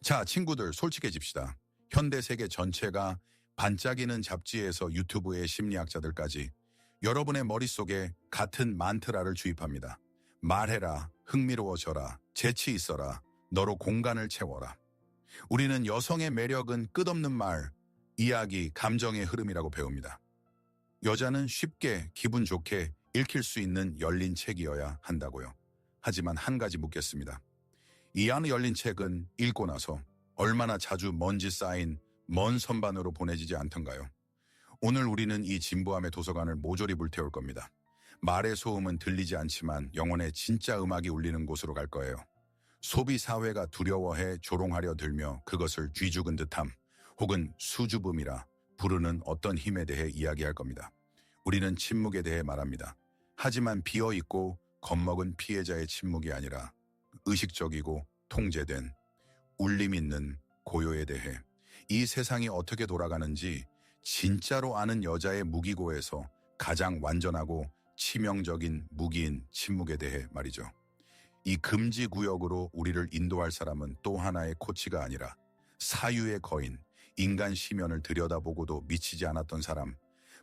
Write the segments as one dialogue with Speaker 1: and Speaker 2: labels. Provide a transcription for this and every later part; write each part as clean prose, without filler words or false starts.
Speaker 1: 자, 친구들 솔직해집시다. 현대 세계 전체가 반짝이는 잡지에서 유튜브의 심리학자들까지 여러분의 머릿속에 같은 만트라를 주입합니다. 말해라, 흥미로워져라, 재치 있어라, 너로 공간을 채워라. 우리는 여성의 매력은 끝없는 말, 이야기, 감정의 흐름이라고 배웁니다. 여자는 쉽게 기분 좋게 읽힐 수 있는 열린 책이어야 한다고요. 하지만 한 가지 묻겠습니다. 이 안에 열린 책은 읽고 나서 얼마나 자주 먼지 쌓인 먼 선반으로 보내지지 않던가요? 오늘 우리는 이 진부함의 도서관을 모조리 불태울 겁니다. 말의 소음은 들리지 않지만 영혼의 진짜 음악이 울리는 곳으로 갈 거예요. 소비 사회가 두려워해 조롱하려 들며 그것을 쥐죽은 듯함 혹은 수줍음이라 부르는 어떤 힘에 대해 이야기할 겁니다. 우리는 침묵에 대해 말합니다. 하지만 비어있고 겁먹은 피해자의 침묵이 아니라 의식적이고 통제된 울림 있는 고요에 대해 이 세상이 어떻게 돌아가는지 진짜로 아는 여자의 무기고에서 가장 완전하고 치명적인 무기인 침묵에 대해 말이죠. 이 금지 구역으로 우리를 인도할 사람은 또 하나의 코치가 아니라 사유의 거인, 인간 시면을 들여다보고도 미치지 않았던 사람,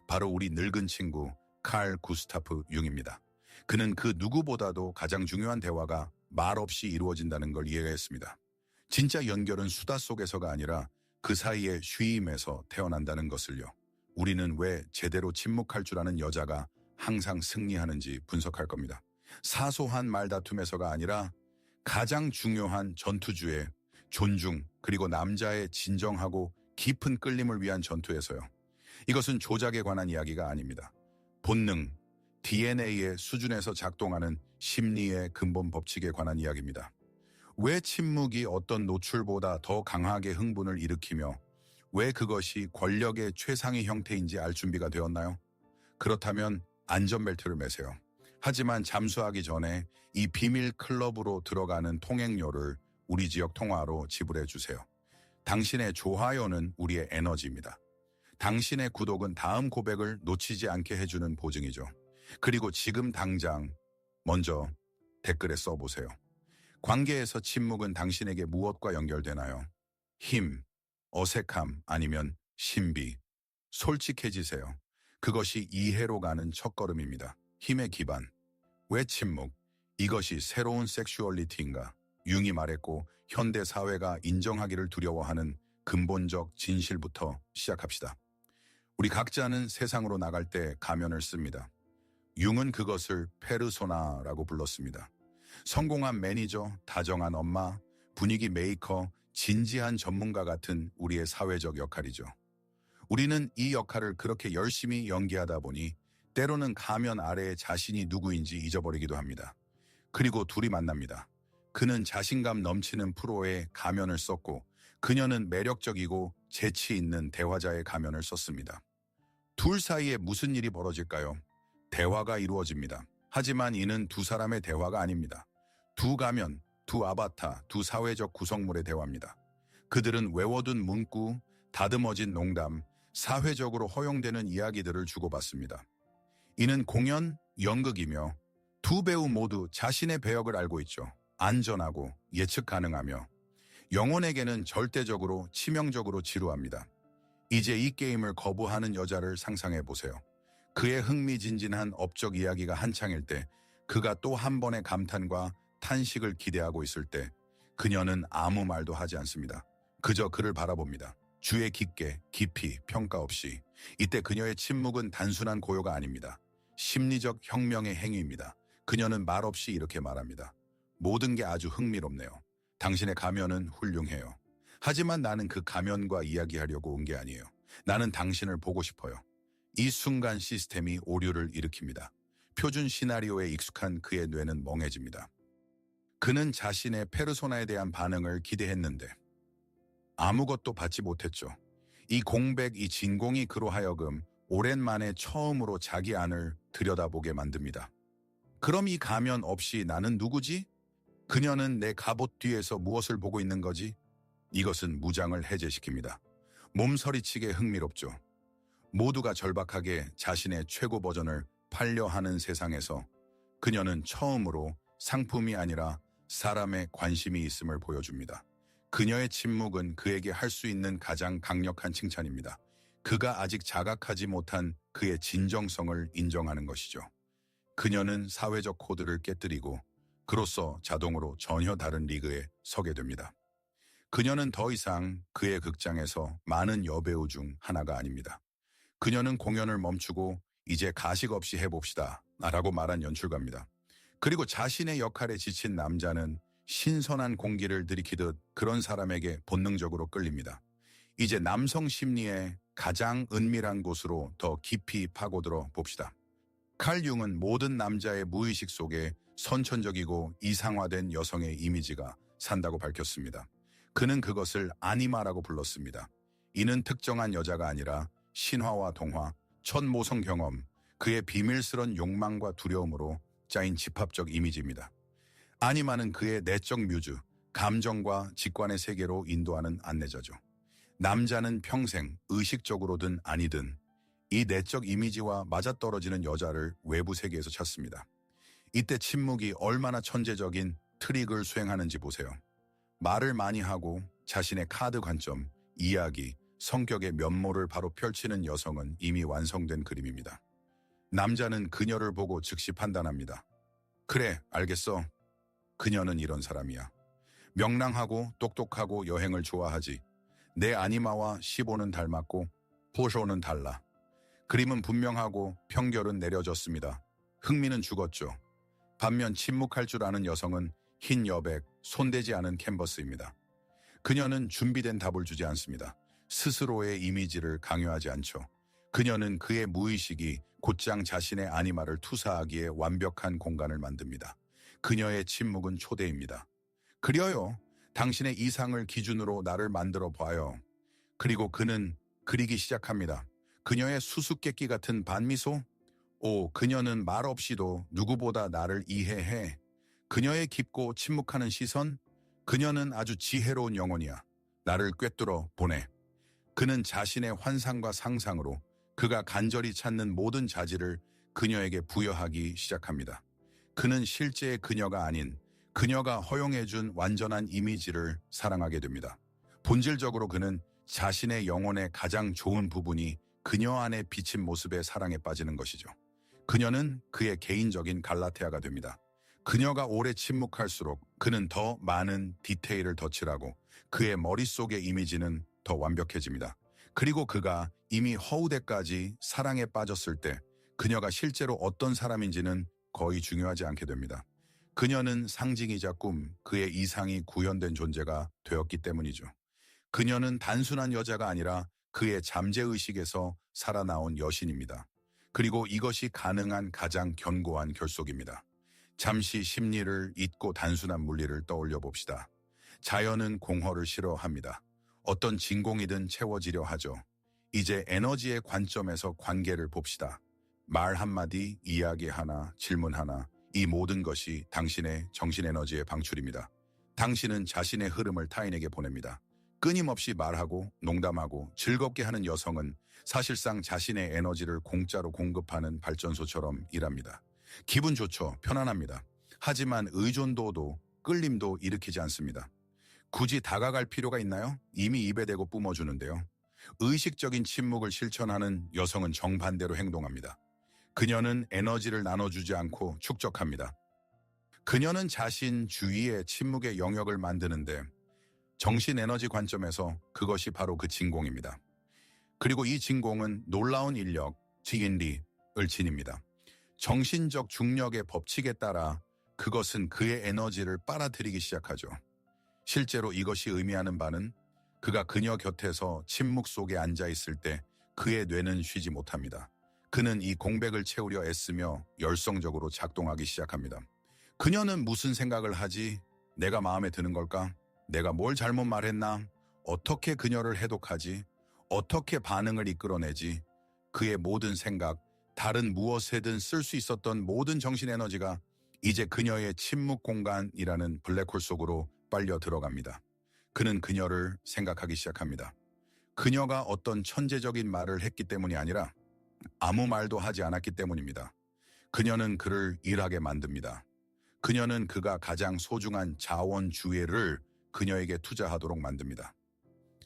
Speaker 1: 바로 우리 늙은 친구 칼 구스타프 융입니다. 그는 그 누구보다도 가장 중요한 대화가 말 없이 이루어진다는 걸 이해했습니다. 진짜 연결은 수다 속에서가 아니라 그 사이의 쉼에서 태어난다는 것을요. 우리는 왜 제대로 침묵할 줄 아는 여자가 항상 승리하는지 분석할 겁니다. 사소한 말다툼에서가 아니라 가장 중요한 전투주의 존중 그리고 남자의 진정하고 깊은 끌림을 위한 전투에서요. 이것은 조작에 관한 이야기가 아닙니다. 본능, DNA의 수준에서 작동하는 심리의 근본 법칙에 관한 이야기입니다. 왜 침묵이 어떤 노출보다 더 강하게 흥분을 일으키며 왜 그것이 권력의 최상의 형태인지 알 준비가 되었나요? 그렇다면 안전벨트를 매세요. 하지만 잠수하기 전에 이 비밀 클럽으로 들어가는 통행료를 우리 지역 통화로 지불해 주세요. 당신의 좋아요는 우리의 에너지입니다. 당신의 구독은 다음 고백을 놓치지 않게 해주는 보증이죠. 그리고 지금 당장 먼저 댓글에 써보세요. 관계에서 침묵은 당신에게 무엇과 연결되나요? 힘, 어색함, 아니면 신비. 솔직해지세요. 그것이 이해로 가는 첫걸음입니다. 힘의 기반. 왜 침묵? 이것이 새로운 섹슈얼리티인가? 융이 말했고 현대 사회가 인정하기를 두려워하는 근본적 진실부터 시작합시다. 우리 각자는 세상으로 나갈 때 가면을 씁니다. 융은 그것을 페르소나라고 불렀습니다. 성공한 매니저, 다정한 엄마, 분위기 메이커, 진지한 전문가 같은 우리의 사회적 역할이죠. 우리는 이 역할을 그렇게 열심히 연기하다 보니 때로는 가면 아래에 자신이 누구인지 잊어버리기도 합니다. 그리고 둘이 만납니다. 그는 자신감 넘치는 프로의 가면을 썼고 그녀는 매력적이고 재치 있는 대화자의 가면을 썼습니다. 둘 사이에 무슨 일이 벌어질까요? 대화가 이루어집니다. 하지만 이는 두 사람의 대화가 아닙니다. 두 가면, 두 아바타, 두 사회적 구성물의 대화입니다. 그들은 외워둔 문구, 다듬어진 농담, 사회적으로 허용되는 이야기들을 주고받습니다. 이는 공연, 연극이며 두 배우 모두 자신의 배역을 알고 있죠. 안전하고 예측 가능하며 영혼에게는 절대적으로 치명적으로 지루합니다. 이제 이 게임을 거부하는 여자를 상상해 보세요. 그의 흥미진진한 업적 이야기가 한창일 때 그가 또 한 번의 감탄과 탄식을 기대하고 있을 때 그녀는 아무 말도 하지 않습니다. 그저 그를 바라봅니다. 주의 깊게, 깊이, 평가 없이. 이때 그녀의 침묵은 단순한 고요가 아닙니다. 심리적 혁명의 행위입니다. 그녀는 말 없이 이렇게 말합니다. 모든 게 아주 흥미롭네요. 당신의 가면은 훌륭해요. 하지만 나는 그 가면과 이야기하려고 온 게 아니에요. 나는 당신을 보고 싶어요. 이 순간 시스템이 오류를 일으킵니다. 표준 시나리오에 익숙한 그의 뇌는 멍해집니다. 그는 자신의 페르소나에 대한 반응을 기대했는데 아무것도 받지 못했죠. 이 공백, 이 진공이 그로 하여금 오랜만에 처음으로 자기 안을 들여다보게 만듭니다. 그럼 이 가면 없이 나는 누구지? 그녀는 내 갑옷 뒤에서 무엇을 보고 있는 거지? 이것은 무장을 해제시킵니다. 몸서리치게 흥미롭죠. 모두가 절박하게 자신의 최고 버전을 팔려 하는 세상에서 그녀는 처음으로 상품이 아니라 사람의 관심이 있음을 보여줍니다. 그녀의 침묵은 그에게 할 수 있는 가장 강력한 칭찬입니다. 그가 아직 자각하지 못한 그의 진정성을 인정하는 것이죠. 그녀는 사회적 코드를 깨뜨리고 그로써 자동으로 전혀 다른 리그에 서게 됩니다. 그녀는 더 이상 그의 극장에서 많은 여배우 중 하나가 아닙니다. 그녀는 공연을 멈추고 이제 가식 없이 해봅시다 라고 말한 연출가입니다. 그리고 자신의 역할에 지친 남자는 신선한 공기를 들이키듯 그런 사람에게 본능적으로 끌립니다. 이제 남성 심리의 가장 은밀한 곳으로 더 깊이 파고들어 봅시다. 칼 융은 모든 남자의 무의식 속에 선천적이고 이상화된 여성의 이미지가 산다고 밝혔습니다. 그는 그것을 아니마라고 불렀습니다. 이는 특정한 여자가 아니라 신화와 동화, 첫 모성 경험, 그의 비밀스런 욕망과 두려움으로 짜인 집합적 이미지입니다. 아니마는 그의 내적 뮤즈, 감정과 직관의 세계로 인도하는 안내자죠. 남자는 평생 의식적으로든 아니든 이 내적 이미지와 맞아떨어지는 여자를 외부 세계에서 찾습니다. 이때 침묵이 얼마나 천재적인 트릭을 수행하는지 보세요. 말을 많이 하고 자신의 카드 관점, 이야기, 성격의 면모를 바로 펼치는 여성은 이미 완성된 그림입니다. 남자는 그녀를 보고 즉시 판단합니다. 그래, 알겠어. 그녀는 이런 사람이야. 명랑하고 똑똑하고 여행을 좋아하지. 내 아니마와 시보는 닮았고 포쇼는 달라. 그림은 분명하고 평결은 내려졌습니다. 흥미는 죽었죠. 반면 침묵할 줄 아는 여성은 흰 여백, 손대지 않은 캔버스입니다. 그녀는 준비된 답을 주지 않습니다. 스스로의 이미지를 강요하지 않죠. 그녀는 그의 무의식이 곧장 자신의 아니마를 투사하기에 완벽한 공간을 만듭니다. 그녀의 침묵은 초대입니다. 그려요. 당신의 이상을 기준으로 나를 만들어 봐요. 그리고 그는 그리기 시작합니다. 그녀의 수수께끼 같은 반미소? 그녀는 말 없이도 누구보다 나를 이해해. 그녀의 깊고 침묵하는 시선? 그녀는 아주 지혜로운 영혼이야. 나를 꿰뚫어 보내. 그는 자신의 환상과 상상으로 그가 간절히 찾는 모든 자질을 그녀에게 부여하기 시작합니다. 그는 실제의 그녀가 아닌 그녀가 허용해준 완전한 이미지를 사랑하게 됩니다. 본질적으로 그는 자신의 영혼의 가장 좋은 부분이 그녀 안에 비친 모습에 사랑에 빠지는 것이죠. 그녀는 그의 개인적인 갈라테아가 됩니다. 그녀가 오래 침묵할수록 그는 더 많은 디테일을 덧칠하고 그의 머릿속의 이미지는 더 완벽해집니다. 그리고 그가 이미 허우대까지 사랑에 빠졌을 때 그녀가 실제로 어떤 사람인지는 거의 중요하지 않게 됩니다. 그녀는 상징이자 꿈, 그의 이상이 구현된 존재가 되었기 때문이죠. 그녀는 단순한 여자가 아니라 그의 잠재의식에서 살아나온 여신입니다. 그리고 이것이 가능한 가장 견고한 결속입니다. 잠시 심리를 잊고 단순한 물리를 떠올려 봅시다. 자연은 공허를 싫어합니다. 어떤 진공이든 채워지려 하죠. 이제 에너지의 관점에서 관계를 봅시다. 말 한마디, 이야기 하나, 질문 하나, 이 모든 것이 당신의 정신에너지의 방출입니다. 당신은 자신의 흐름을 타인에게 보냅니다. 끊임없이 말하고 농담하고 즐겁게 하는 여성은 사실상 자신의 에너지를 공짜로 공급하는 발전소처럼 일합니다. 기분 좋죠. 편안합니다. 하지만 의존도도 끌림도 일으키지 않습니다. 굳이 다가갈 필요가 있나요? 이미 입에 대고 뿜어주는데요. 의식적인 침묵을 실천하는 여성은 정반대로 행동합니다. 그녀는 에너지를 나눠주지 않고 축적합니다. 그녀는 자신 주위의 침묵의 영역을 만드는데 정신 에너지 관점에서 그것이 바로 그 진공입니다. 그리고 이 진공은 놀라운 인력, 지인리을 지닙니다. 정신적 중력의 법칙에 따라 그것은 그의 에너지를 빨아들이기 시작하죠. 실제로 이것이 의미하는 바는 그가 그녀 곁에서 침묵 속에 앉아 있을 때 그의 뇌는 쉬지 못합니다. 그는 이 공백을 채우려 애쓰며 열성적으로 작동하기 시작합니다. 그녀는 무슨 생각을 하지? 내가 마음에 드는 걸까? 내가 뭘 잘못 말했나? 어떻게 그녀를 해독하지? 어떻게 반응을 이끌어내지? 그의 모든 생각, 다른 무엇에든 쓸 수 있었던 모든 정신 에너지가 이제 그녀의 침묵 공간이라는 블랙홀 속으로 빨려 들어갑니다. 그는 그녀를 생각하기 시작합니다. 그녀가 어떤 천재적인 말을 했기 때문이 아니라 아무 말도 하지 않았기 때문입니다. 그녀는 그를 일하게 만듭니다. 그녀는 그가 가장 소중한 자원주의를 그녀에게 투자하도록 만듭니다.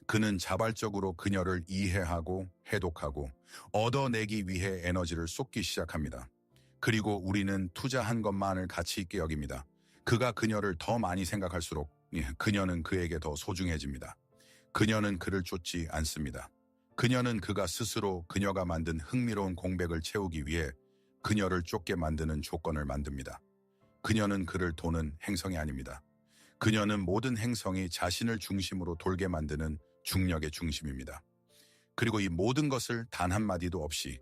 Speaker 1: 그는 자발적으로 그녀를 이해하고 해독하고 얻어내기 위해 에너지를 쏟기 시작합니다. 그리고 우리는 투자한 것만을 가치 있게 여깁니다. 그가 그녀를 더 많이 생각할수록 그녀는 그에게 더 소중해집니다. 그녀는 그를 쫓지 않습니다. 그녀는 그가 스스로 그녀가 만든 흥미로운 공백을 채우기 위해 그녀를 쫓게 만드는 조건을 만듭니다. 그녀는 그를 도는 행성이 아닙니다. 그녀는 모든 행성이 자신을 중심으로 돌게 만드는 중력의 중심입니다. 그리고 이 모든 것을 단 한마디도 없이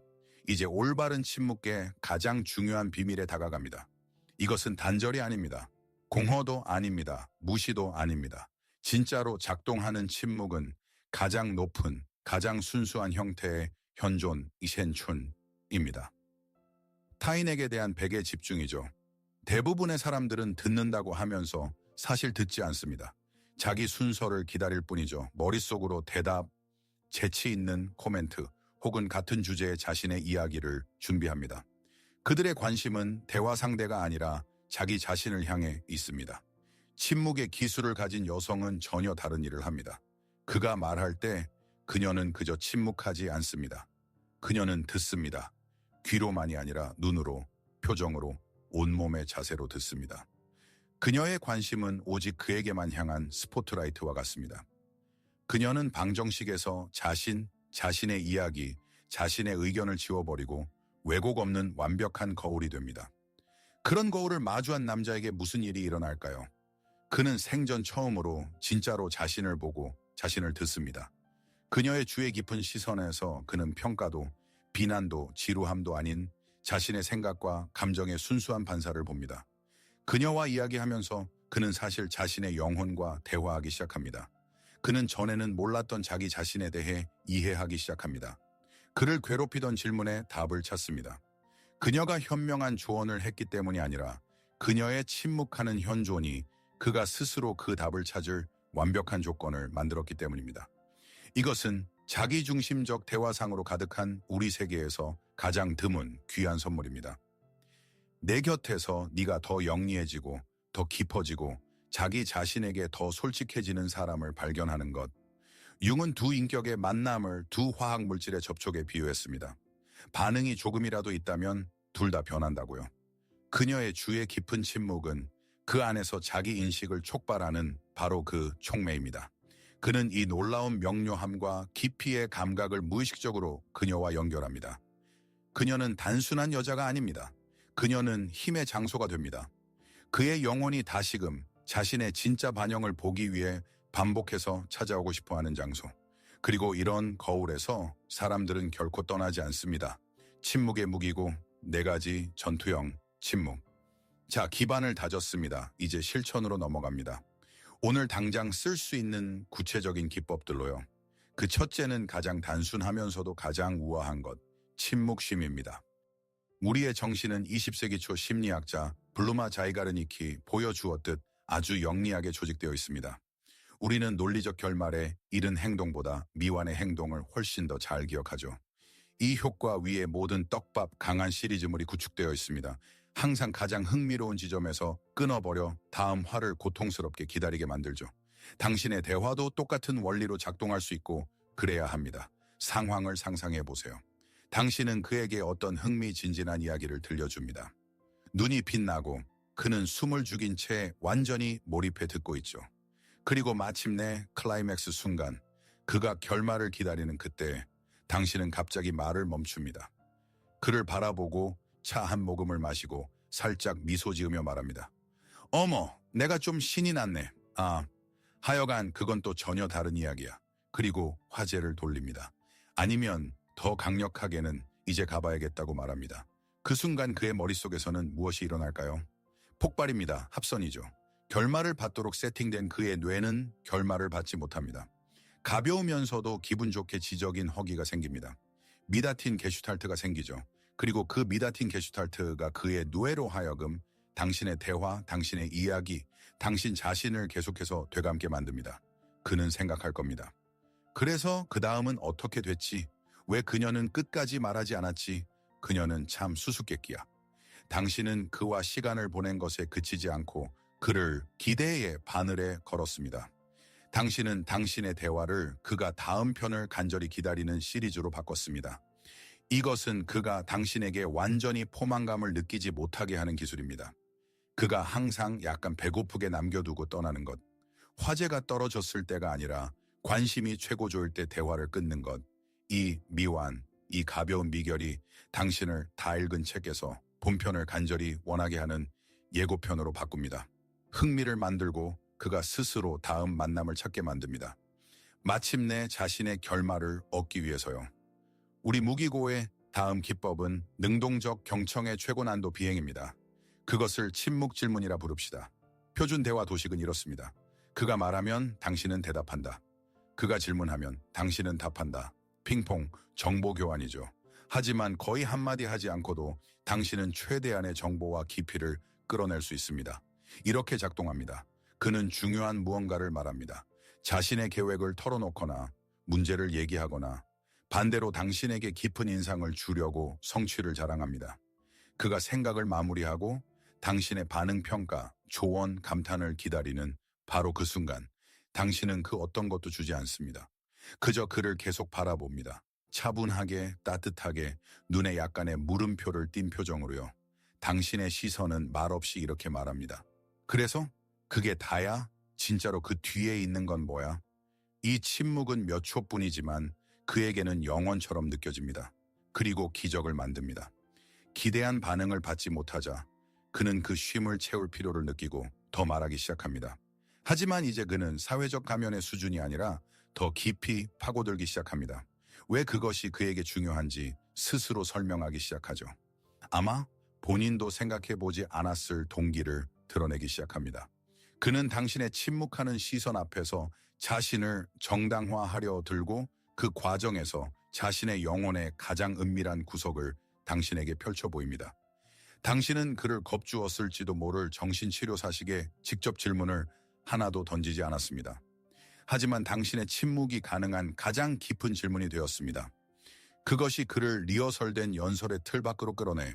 Speaker 1: 이제 올바른 침묵의 가장 중요한 비밀에 다가갑니다. 이것은 단절이 아닙니다. 공허도 아닙니다. 무시도 아닙니다. 진짜로 작동하는 침묵은 가장 높은, 가장 순수한 형태의 현존, 이센춘입니다. 타인에게 대한 백의 집중이죠. 대부분의 사람들은 듣는다고 하면서 사실 듣지 않습니다. 자기 순서를 기다릴 뿐이죠. 머릿속으로 대답, 재치 있는 코멘트, 혹은 같은 주제의 자신의 이야기를 준비합니다. 그들의 관심은 대화 상대가 아니라 자기 자신을 향해 있습니다. 침묵의 기술을 가진 여성은 전혀 다른 일을 합니다. 그가 말할 때 그녀는 그저 침묵하지 않습니다. 그녀는 듣습니다. 귀로만이 아니라 눈으로, 표정으로, 온몸의 자세로 듣습니다. 그녀의 관심은 오직 그에게만 향한 스포트라이트와 같습니다. 그녀는 방정식에서 자신의 이야기, 자신의 의견을 지워버리고 왜곡 없는 완벽한 거울이 됩니다. 그런 거울을 마주한 남자에게 무슨 일이 일어날까요? 그는 생전 처음으로 진짜로 자신을 보고 자신을 듣습니다. 그녀의 주의 깊은 시선에서 그는 평가도, 비난도, 지루함도 아닌 자신의 생각과 감정의 순수한 반사를 봅니다. 그녀와 이야기하면서 그는 사실 자신의 영혼과 대화하기 시작합니다. 그는 전에는 몰랐던 자기 자신에 대해 이해하기 시작합니다. 그를 괴롭히던 질문에 답을 찾습니다. 그녀가 현명한 조언을 했기 때문이 아니라 그녀의 침묵하는 현존이 그가 스스로 그 답을 찾을 완벽한 조건을 만들었기 때문입니다. 이것은 자기중심적 대화상으로 가득한 우리 세계에서 가장 드문 귀한 선물입니다. 내 곁에서 네가 더 영리해지고 더 깊어지고 자기 자신에게 더 솔직해지는 사람을 발견하는 것. 융은 두 인격의 만남을 두 화학 물질의 접촉에 비유했습니다. 반응이 조금이라도 있다면 둘 다 변한다고요. 그녀의 주의 깊은 침묵은 그 안에서 자기 인식을 촉발하는 바로 그 촉매입니다. 그는 이 놀라운 명료함과 깊이의 감각을 무의식적으로 그녀와 연결합니다. 그녀는 단순한 여자가 아닙니다. 그녀는 힘의 장소가 됩니다. 그의 영혼이 다시금 자신의 진짜 반영을 보기 위해 반복해서 찾아오고 싶어하는 장소. 그리고 이런 거울에서 사람들은 결코 떠나지 않습니다. 침묵의 무기고 네 가지 전투형 침묵. 자, 기반을 다졌습니다. 이제 실천으로 넘어갑니다. 오늘 당장 쓸 수 있는 구체적인 기법들로요. 그 첫째는 가장 단순하면서도 가장 우아한 것, 침묵심입니다. 우리의 정신은 20세기 초 심리학자 블루마 자이가르니키 보여주었듯 아주 영리하게 조직되어 있습니다. 우리는 논리적 결말에 이른 행동보다 미완의 행동을 훨씬 더 잘 기억하죠. 이 효과 위에 모든 떡밥 강한 시리즈물이 구축되어 있습니다. 항상 가장 흥미로운 지점에서 끊어버려 다음 화를 고통스럽게 기다리게 만들죠. 당신의 대화도 똑같은 원리로 작동할 수 있고 그래야 합니다. 상황을 상상해 보세요. 당신은 그에게 어떤 흥미진진한 이야기를 들려줍니다. 눈이 빛나고 그는 숨을 죽인 채 완전히 몰입해 듣고 있죠. 그리고 마침내 클라이맥스 순간, 그가 결말을 기다리는 그때 당신은 갑자기 말을 멈춥니다. 그를 바라보고 차 한 모금을 마시고 살짝 미소 지으며 말합니다. 어머, 내가 좀 신이 났네. 하여간 그건 또 전혀 다른 이야기야. 그리고 화제를 돌립니다. 아니면 더 강력하게는 이제 가봐야겠다고 말합니다. 그 순간 그의 머릿속에서는 무엇이 일어날까요? 폭발입니다. 합선이죠. 결말을 받도록 세팅된 그의 뇌는 결말을 받지 못합니다. 가벼우면서도 기분 좋게 지적인 허기가 생깁니다. 미다틴 게슈탈트가 생기죠. 그리고 그 미다틴 게슈탈트가 그의 뇌로 하여금 당신의 대화, 당신의 이야기, 당신 자신을 계속해서 되감게 만듭니다. 그는 생각할 겁니다. 그래서 그 다음은 어떻게 됐지? 왜 그녀는 끝까지 말하지 않았지? 그녀는 참 수수께끼야. 당신은 그와 시간을 보낸 것에 그치지 않고 그를 기대의 바늘에 걸었습니다. 당신은 당신의 대화를 그가 다음 편을 간절히 기다리는 시리즈로 바꿨습니다. 이것은 그가 당신에게 완전히 포만감을 느끼지 못하게 하는 기술입니다. 그가 항상 약간 배고프게 남겨두고 떠나는 것. 화제가 떨어졌을 때가 아니라 관심이 최고조일 때 대화를 끊는 것. 이 미완, 이 가벼운 미결이 당신을 다 읽은 책에서 본편을 간절히 원하게 하는 예고편으로 바꿉니다. 흥미를 만들고 그가 스스로 다음 만남을 찾게 만듭니다. 마침내 자신의 결말을 얻기 위해서요. 우리 무기고의 다음 기법은 능동적 경청의 최고 난도 비행입니다. 그것을 침묵 질문이라 부릅시다. 표준 대화 도식은 이렇습니다. 그가 말하면 당신은 대답한다. 그가 질문하면 당신은 답한다. 핑퐁, 정보 교환이죠. 하지만 거의 한마디 하지 않고도 당신은 최대한의 정보와 깊이를 끌어낼 수 있습니다. 이렇게 작동합니다. 그는 중요한 무언가를 말합니다. 자신의 계획을 털어놓거나 문제를 얘기하거나 반대로 당신에게 깊은 인상을 주려고 성취를 자랑합니다. 그가 생각을 마무리하고 당신의 반응 평가, 조언, 감탄을 기다리는 바로 그 순간 당신은 그 어떤 것도 주지 않습니다. 그저 그를 계속 바라봅니다. 차분하게, 따뜻하게, 눈에 약간의 물음표를 띤 표정으로요. 당신의 시선은 말없이 이렇게 말합니다. 그래서 그게 다야? 진짜로 그 뒤에 있는 건 뭐야? 이 침묵은 몇 초뿐이지만 그에게는 영원처럼 느껴집니다. 그리고 기적을 만듭니다. 기대한 반응을 받지 못하자 그는 그 쉼을 채울 필요를 느끼고 더 말하기 시작합니다. 하지만 이제 그는 사회적 가면의 수준이 아니라 더 깊이 파고들기 시작합니다. 왜 그것이 그에게 중요한지 스스로 설명하기 시작하죠. 아마 본인도 생각해보지 않았을 동기를 드러내기 시작합니다. 그는 당신의 침묵하는 시선 앞에서 자신을 정당화하려 들고 그 과정에서 자신의 영혼의 가장 은밀한 구석을 당신에게 펼쳐 보입니다. 당신은 그를 겁주었을지도 모를 정신치료사식에 직접 질문을 하나도 던지지 않았습니다. 하지만 당신의 침묵이 가능한 가장 깊은 질문이 되었습니다. 그것이 그를 리허설된 연설의 틀 밖으로 끌어내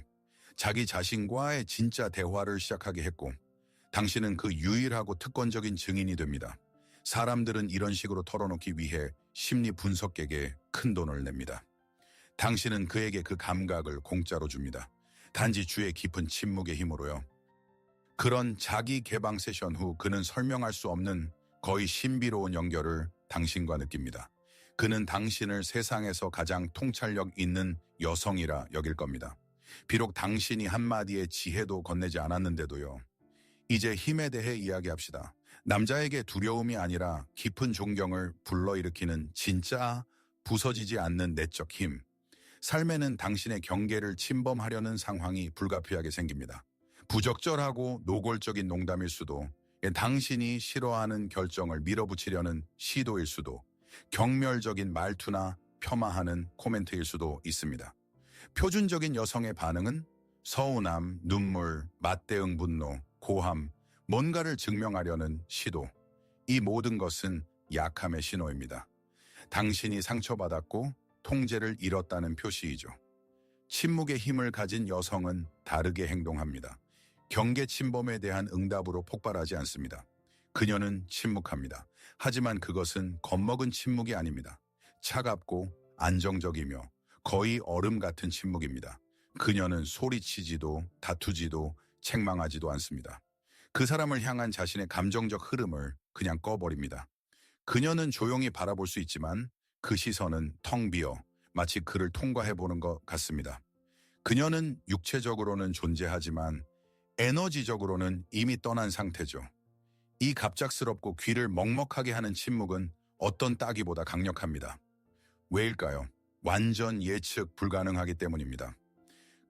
Speaker 1: 자기 자신과의 진짜 대화를 시작하게 했고 당신은 그 유일하고 특권적인 증인이 됩니다. 사람들은 이런 식으로 털어놓기 위해 심리 분석객에 큰 돈을 냅니다. 당신은 그에게 그 감각을 공짜로 줍니다. 단지 주의 깊은 침묵의 힘으로요. 그런 자기 개방 세션 후 그는 설명할 수 없는 거의 신비로운 연결을 당신과 느낍니다. 그는 당신을 세상에서 가장 통찰력 있는 여성이라 여길 겁니다. 비록 당신이 한마디의 지혜도 건네지 않았는데도요. 이제 힘에 대해 이야기합시다. 남자에게 두려움이 아니라 깊은 존경을 불러일으키는 진짜 부서지지 않는 내적 힘. 삶에는 당신의 경계를 침범하려는 상황이 불가피하게 생깁니다. 부적절하고 노골적인 농담일 수도, 당신이 싫어하는 결정을 밀어붙이려는 시도일 수도, 경멸적인 말투나 폄하하는 코멘트일 수도 있습니다. 표준적인 여성의 반응은 서운함, 눈물, 맞대응 분노, 고함, 뭔가를 증명하려는 시도. 이 모든 것은 약함의 신호입니다. 당신이 상처받았고 통제를 잃었다는 표시이죠. 침묵의 힘을 가진 여성은 다르게 행동합니다. 경계 침범에 대한 응답으로 폭발하지 않습니다. 그녀는 침묵합니다. 하지만 그것은 겁먹은 침묵이 아닙니다. 차갑고 안정적이며 거의 얼음 같은 침묵입니다. 그녀는 소리치지도 다투지도 책망하지도 않습니다. 그 사람을 향한 자신의 감정적 흐름을 그냥 꺼버립니다. 그녀는 조용히 바라볼 수 있지만 그 시선은 텅 비어 마치 그를 통과해보는 것 같습니다. 그녀는 육체적으로는 존재하지만 에너지적으로는 이미 떠난 상태죠. 이 갑작스럽고 귀를 먹먹하게 하는 침묵은 어떤 따기보다 강력합니다. 왜일까요? 완전 예측 불가능하기 때문입니다.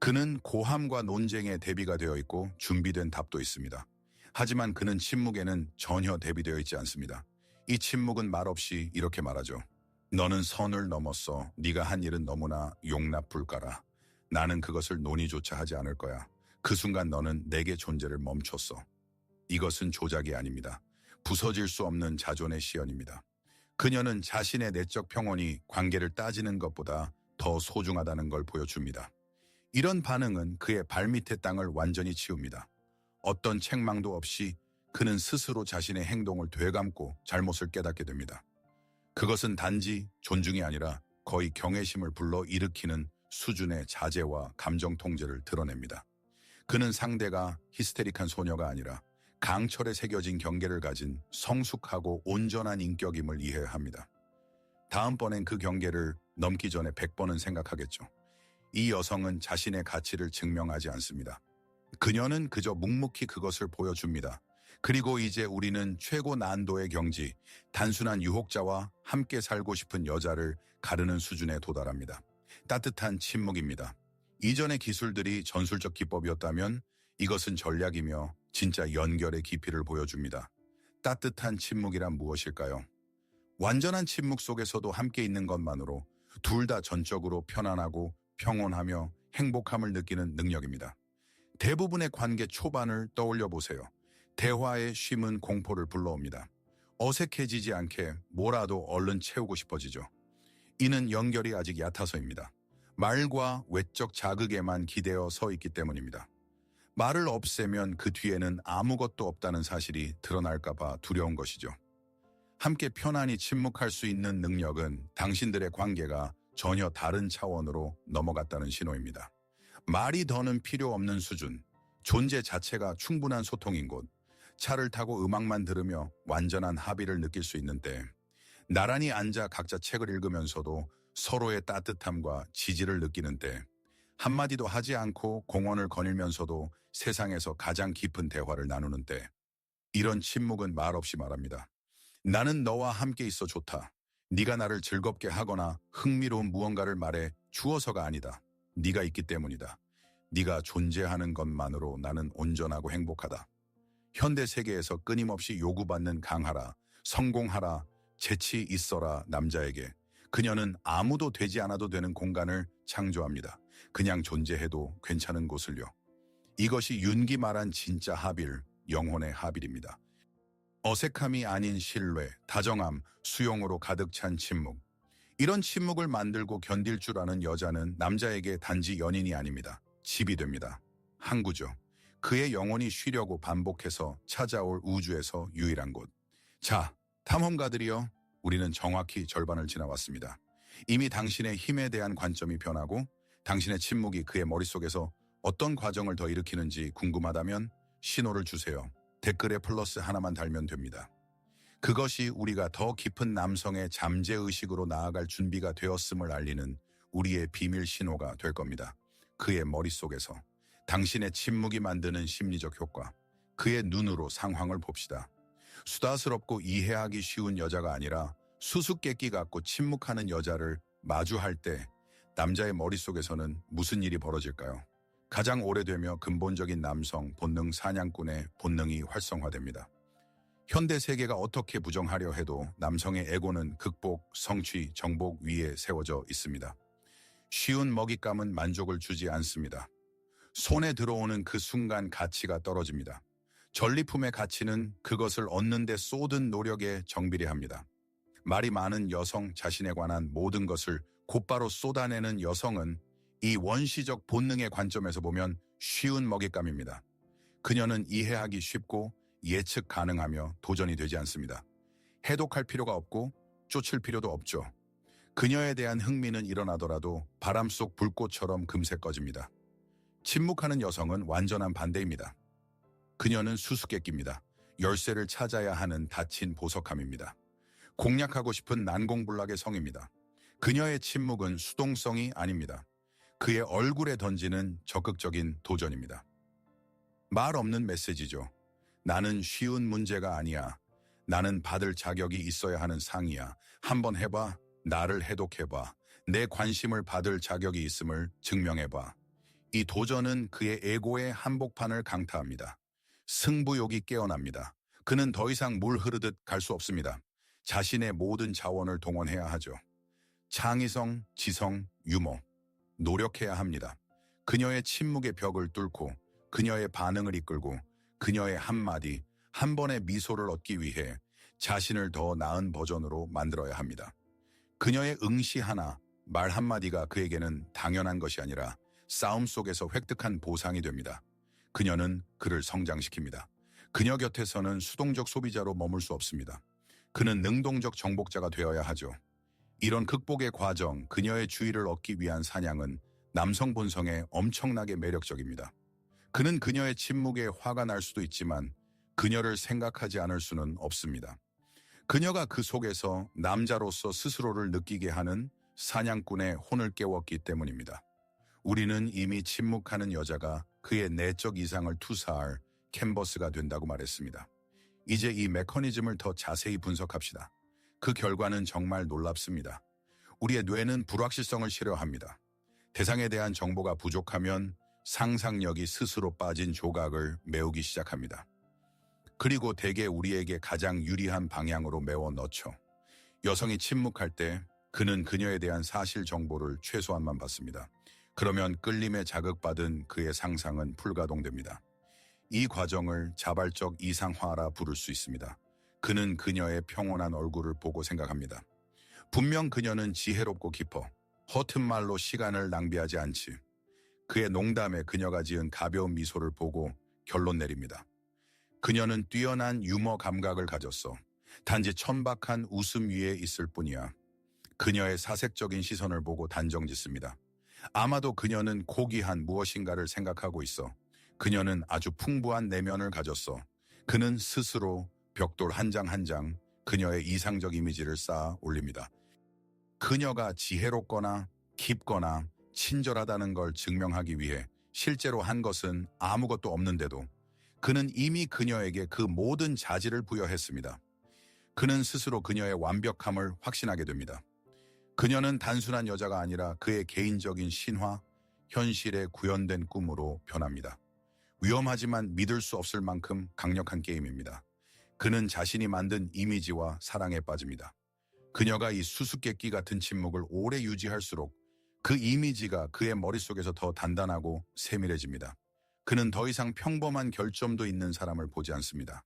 Speaker 1: 그는 고함과 논쟁에 대비가 되어 있고 준비된 답도 있습니다. 하지만 그는 침묵에는 전혀 대비되어 있지 않습니다. 이 침묵은 말없이 이렇게 말하죠. 너는 선을 넘었어. 네가 한 일은 너무나 용납 불가라. 나는 그것을 논의조차 하지 않을 거야. 그 순간 너는 내게 존재를 멈췄어. 이것은 조작이 아닙니다. 부서질 수 없는 자존의 시연입니다. 그녀는 자신의 내적 평온이 관계를 따지는 것보다 더 소중하다는 걸 보여줍니다. 이런 반응은 그의 발밑의 땅을 완전히 치웁니다. 어떤 책망도 없이 그는 스스로 자신의 행동을 되감고 잘못을 깨닫게 됩니다. 그것은 단지 존중이 아니라 거의 경외심을 불러 일으키는 수준의 자제와 감정 통제를 드러냅니다. 그는 상대가 히스테릭한 소녀가 아니라 강철에 새겨진 경계를 가진 성숙하고 온전한 인격임을 이해합니다. 다음번엔 그 경계를 넘기 전에 100번은 생각하겠죠. 이 여성은 자신의 가치를 증명하지 않습니다. 그녀는 그저 묵묵히 그것을 보여줍니다. 그리고 이제 우리는 최고 난도의 경지, 단순한 유혹자와 함께 살고 싶은 여자를 가르는 수준에 도달합니다. 따뜻한 침묵입니다. 이전의 기술들이 전술적 기법이었다면 이것은 전략이며 진짜 연결의 깊이를 보여줍니다. 따뜻한 침묵이란 무엇일까요? 완전한 침묵 속에서도 함께 있는 것만으로 둘 다 전적으로 편안하고 평온하며 행복함을 느끼는 능력입니다. 대부분의 관계 초반을 떠올려 보세요. 대화의 쉼은 공포를 불러옵니다. 어색해지지 않게 뭐라도 얼른 채우고 싶어지죠. 이는 연결이 아직 얕아서입니다. 말과 외적 자극에만 기대어 서 있기 때문입니다. 말을 없애면 그 뒤에는 아무것도 없다는 사실이 드러날까봐 두려운 것이죠. 함께 편안히 침묵할 수 있는 능력은 당신들의 관계가 전혀 다른 차원으로 넘어갔다는 신호입니다. 말이 더는 필요 없는 수준, 존재 자체가 충분한 소통인 곳, 차를 타고 음악만 들으며 완전한 합의를 느낄 수 있는 때, 나란히 앉아 각자 책을 읽으면서도 서로의 따뜻함과 지지를 느끼는 때, 한마디도 하지 않고 공원을 거닐면서도 세상에서 가장 깊은 대화를 나누는 때, 이런 침묵은 말없이 말합니다. 나는 너와 함께 있어 좋다. 네가 나를 즐겁게 하거나 흥미로운 무언가를 말해 주어서가 아니다. 네가 있기 때문이다. 네가 존재하는 것만으로 나는 온전하고 행복하다. 현대 세계에서 끊임없이 요구받는 강하라, 성공하라, 재치 있어라 남자에게 그녀는 아무도 되지 않아도 되는 공간을 창조합니다. 그냥 존재해도 괜찮은 곳을요. 이것이 윤기 말한 진짜 합일, 영혼의 합일입니다. 어색함이 아닌 신뢰, 다정함, 수용으로 가득 찬 침묵. 이런 침묵을 만들고 견딜 줄 아는 여자는 남자에게 단지 연인이 아닙니다. 집이 됩니다. 항구죠. 그의 영혼이 쉬려고 반복해서 찾아올 우주에서 유일한 곳. 자, 탐험가들이여, 우리는 정확히 절반을 지나왔습니다. 이미 당신의 힘에 대한 관점이 변하고 당신의 침묵이 그의 머릿속에서 어떤 과정을 더 일으키는지 궁금하다면 신호를 주세요. 댓글에 플러스 하나만 달면 됩니다. 그것이 우리가 더 깊은 남성의 잠재의식으로 나아갈 준비가 되었음을 알리는 우리의 비밀 신호가 될 겁니다. 그의 머릿속에서 당신의 침묵이 만드는 심리적 효과, 그의 눈으로 상황을 봅시다. 수다스럽고 이해하기 쉬운 여자가 아니라 수수께끼 같고 침묵하는 여자를 마주할 때 남자의 머릿속에서는 무슨 일이 벌어질까요? 가장 오래되며 근본적인 남성 본능 사냥꾼의 본능이 활성화됩니다. 현대 세계가 어떻게 부정하려 해도 남성의 에고는 극복, 성취, 정복 위에 세워져 있습니다. 쉬운 먹잇감은 만족을 주지 않습니다. 손에 들어오는 그 순간 가치가 떨어집니다. 전리품의 가치는 그것을 얻는 데 쏟은 노력에 정비례합니다. 말이 많은 여성 자신에 관한 모든 것을 곧바로 쏟아내는 여성은 이 원시적 본능의 관점에서 보면 쉬운 먹잇감입니다. 그녀는 이해하기 쉽고 예측 가능하며 도전이 되지 않습니다. 해독할 필요가 없고 쫓을 필요도 없죠. 그녀에 대한 흥미는 일어나더라도 바람 속 불꽃처럼 금세 꺼집니다. 침묵하는 여성은 완전한 반대입니다. 그녀는 수수께끼입니다. 열쇠를 찾아야 하는 닫힌 보석함입니다. 공략하고 싶은 난공불락의 성입니다. 그녀의 침묵은 수동성이 아닙니다. 그의 얼굴에 던지는 적극적인 도전입니다. 말 없는 메시지죠. 나는 쉬운 문제가 아니야. 나는 받을 자격이 있어야 하는 상이야. 한번 해봐. 나를 해독해봐. 내 관심을 받을 자격이 있음을 증명해봐. 이 도전은 그의 에고의 한복판을 강타합니다. 승부욕이 깨어납니다. 그는 더 이상 물 흐르듯 갈 수 없습니다. 자신의 모든 자원을 동원해야 하죠. 창의성, 지성, 유머. 노력해야 합니다. 그녀의 침묵의 벽을 뚫고 그녀의 반응을 이끌고 그녀의 한마디, 한 번의 미소를 얻기 위해 자신을 더 나은 버전으로 만들어야 합니다. 그녀의 응시 하나, 말 한마디가 그에게는 당연한 것이 아니라 싸움 속에서 획득한 보상이 됩니다. 그녀는 그를 성장시킵니다. 그녀 곁에서는 수동적 소비자로 머물 수 없습니다. 그는 능동적 정복자가 되어야 하죠. 이런 극복의 과정, 그녀의 주의를 얻기 위한 사냥은 남성 본성에 엄청나게 매력적입니다. 그는 그녀의 침묵에 화가 날 수도 있지만 그녀를 생각하지 않을 수는 없습니다. 그녀가 그 속에서 남자로서 스스로를 느끼게 하는 사냥꾼의 혼을 깨웠기 때문입니다. 우리는 이미 침묵하는 여자가 그의 내적 이상을 투사할 캔버스가 된다고 말했습니다. 이제 이 메커니즘을 더 자세히 분석합시다. 그 결과는 정말 놀랍습니다. 우리의 뇌는 불확실성을 싫어합니다. 대상에 대한 정보가 부족하면 상상력이 스스로 빠진 조각을 메우기 시작합니다. 그리고 대개 우리에게 가장 유리한 방향으로 메워 넣죠. 여성이 침묵할 때 그는 그녀에 대한 사실 정보를 최소한만 받습니다. 그러면 끌림에 자극받은 그의 상상은 불가동됩니다. 이 과정을 자발적 이상화라 부를 수 있습니다. 그는 그녀의 평온한 얼굴을 보고 생각합니다. 분명 그녀는 지혜롭고 깊어. 허튼 말로 시간을 낭비하지 않지. 그의 농담에 그녀가 지은 가벼운 미소를 보고 결론 내립니다. 그녀는 뛰어난 유머 감각을 가졌어. 단지 천박한 웃음 위에 있을 뿐이야. 그녀의 사색적인 시선을 보고 단정짓습니다. 아마도 그녀는 고귀한 무엇인가를 생각하고 있어. 그녀는 아주 풍부한 내면을 가졌어. 그는 스스로 벽돌 한 장 한 장 그녀의 이상적 이미지를 쌓아 올립니다. 그녀가 지혜롭거나 깊거나 친절하다는 걸 증명하기 위해 실제로 한 것은 아무것도 없는데도 그는 이미 그녀에게 그 모든 자질을 부여했습니다. 그는 스스로 그녀의 완벽함을 확신하게 됩니다. 그녀는 단순한 여자가 아니라 그의 개인적인 신화, 현실에 구현된 꿈으로 변합니다. 위험하지만 믿을 수 없을 만큼 강력한 게임입니다. 그는 자신이 만든 이미지와 사랑에 빠집니다. 그녀가 이 수수께끼 같은 침묵을 오래 유지할수록 그 이미지가 그의 머릿속에서 더 단단하고 세밀해집니다. 그는 더 이상 평범한 결점도 있는 사람을 보지 않습니다.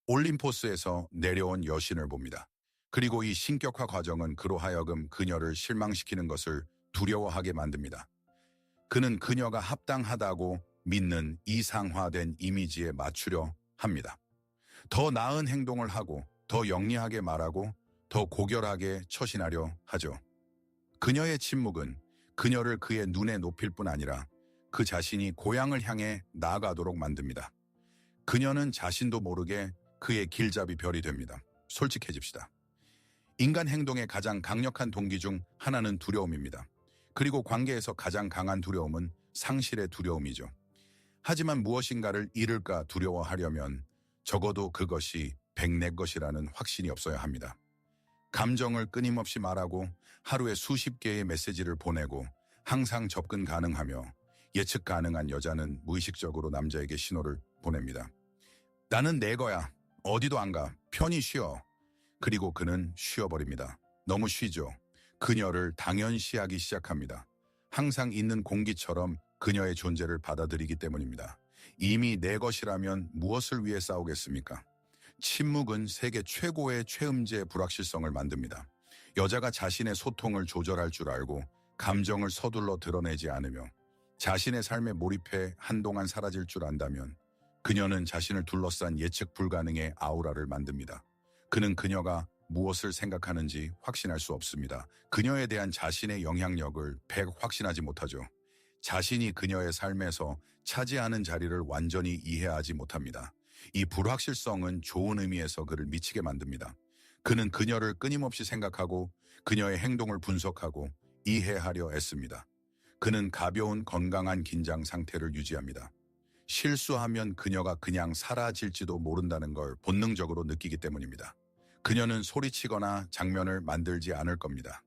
Speaker 1: 올림포스에서 내려온 여신을 봅니다. 그리고 이 신격화 과정은 그로 하여금 그녀를 실망시키는 것을 두려워하게 만듭니다. 그는 그녀가 합당하다고 믿는 이상화된 이미지에 맞추려 합니다. 더 나은 행동을 하고, 더 영리하게 말하고, 더 고결하게 처신하려 하죠. 그녀의 침묵은 그녀를 그의 눈에 높일 뿐 아니라 그 자신이 고향을 향해 나아가도록 만듭니다. 그녀는 자신도 모르게 그의 길잡이 별이 됩니다. 솔직해집시다. 인간 행동의 가장 강력한 동기 중 하나는 두려움입니다. 그리고 관계에서 가장 강한 두려움은 상실의 두려움이죠. 하지만 무엇인가를 잃을까 두려워하려면 적어도 그것이 백내 것이라는 확신이 없어야 합니다. 감정을 끊임없이 말하고 하루에 수십 개의 메시지를 보내고 항상 접근 가능하며 예측 가능한 여자는 무의식적으로 남자에게 신호를 보냅니다. 나는 내 거야. 어디도 안 가. 편히 쉬어. 그리고 그는 쉬어버립니다. 너무 쉬죠. 그녀를 당연시하기 시작합니다. 항상 있는 공기처럼 그녀의 존재를 받아들이기 때문입니다. 이미 내 것이라면 무엇을 위해 싸우겠습니까? 침묵은 세계 최고의 최음제 불확실성을 만듭니다. 여자가 자신의 소통을 조절할 줄 알고 감정을 서둘러 드러내지 않으며 자신의 삶에 몰입해 한동안 사라질 줄 안다면 그녀는 자신을 둘러싼 예측 불가능의 아우라를 만듭니다. 그는 그녀가 무엇을 생각하는지 확신할 수 없습니다. 그녀에 대한 자신의 영향력을 100 확신하지 못하죠. 자신이 그녀의 삶에서 차지하는 자리를 완전히 이해하지 못합니다. 이 불확실성은 좋은 의미에서 그를 미치게 만듭니다. 그는 그녀를 끊임없이 생각하고 그녀의 행동을 분석하고 이해하려 애씁니다. 그는 가벼운 건강한 긴장 상태를 유지합니다. 실수하면 그녀가 그냥 사라질지도 모른다는 걸 본능적으로 느끼기 때문입니다. 그녀는 소리치거나 장면을 만들지 않을 겁니다.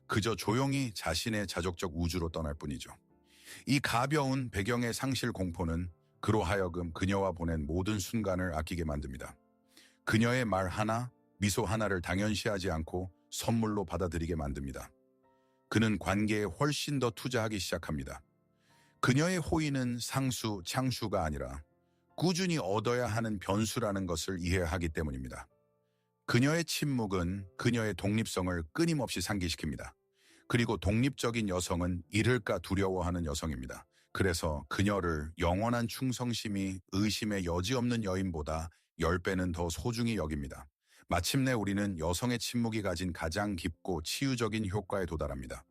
Speaker 1: 그저 조용히 자신의 자족적 우주로 떠날 뿐이죠. 이 가벼운 배경의 상실 공포는 그로 하여금 그녀와 보낸 모든 순간을 아끼게 만듭니다. 그녀의 말 하나, 미소 하나를 당연시하지 않고 선물로 받아들이게 만듭니다. 그는 관계에 훨씬 더 투자하기 시작합니다. 그녀의 호의는 상수, 창수가 아니라 꾸준히 얻어야 하는 변수라는 것을 이해하기 때문입니다. 그녀의 침묵은 그녀의 독립성을 끊임없이 상기시킵니다. 그리고 독립적인 여성은 잃을까 두려워하는 여성입니다. 그래서 그녀를 영원한 충성심이 의심의 여지 없는 여인보다 10배는 더 소중히 여깁니다. 마침내 우리는 여성의 침묵이 가진 가장 깊고 치유적인 효과에 도달합니다.